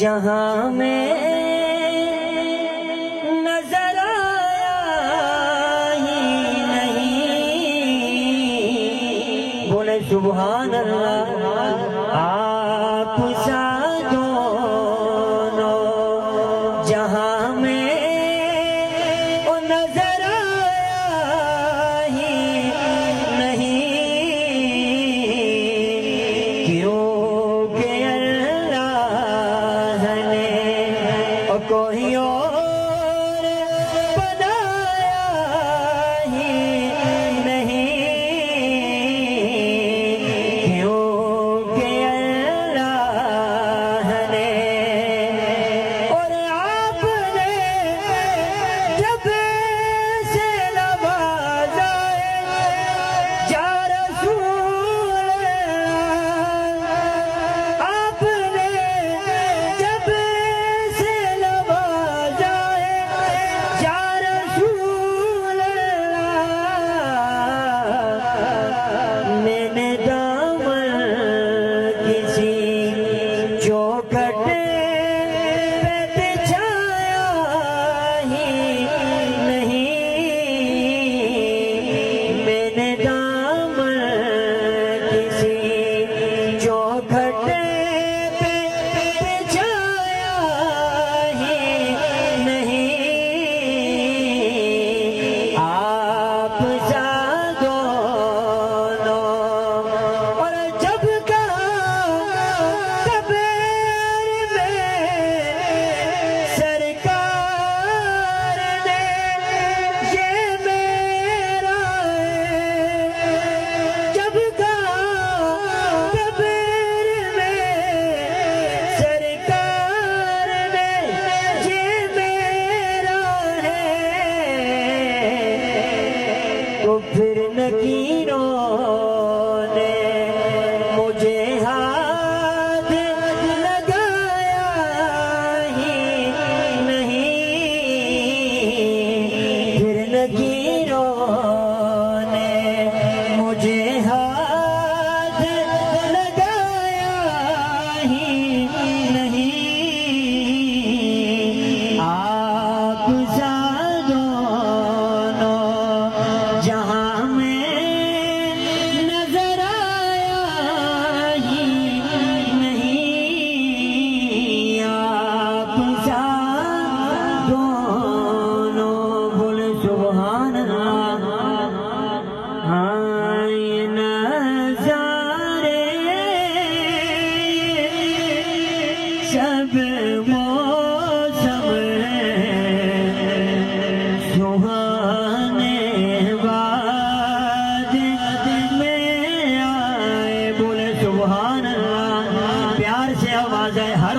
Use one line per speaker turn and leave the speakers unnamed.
جہاں میں نظر آیا ہی نہیں، بولے سبحان اللہ۔ آپ سا دونوں جہاں میں وہ نظر آیا ہی نہیں، کیونکہ اللہ نے کوئی اور بنایا ہی نہیں، کیونکہ اللہ نے اور آپ نے جب سے نوازا یا رسول اللہ، آپ نے جب سے نوازا یا رسول اللہ، میں نے دامن کسی چوکھٹ پہ بچھایا ہی نہیں، میں نے دامن کسی چوکھٹ پہ بچھایا ہی نہیں، آپ سا دونوں اور جب کہا کبیر میں سرکار نے یہ میرا ہے، جب کہا کبیر میں سرکار نے یہ میرا ہے، تو پھر نکیروں نے مجھے ہاتھ لگایا ہی نہیں، پھر نکیروں نے مجھے ہاتھ لگایا ہی نہیں، آپ سا دونوں جہاں میں نظر آیا ہی نہیں، آپ سا دونوں بولے سبحان اللہ۔ ہاں یہ نظارے سب موسم سہانے واد میں آئے، بولے سبحان اللہ۔ پیار سے آواز ہے ہر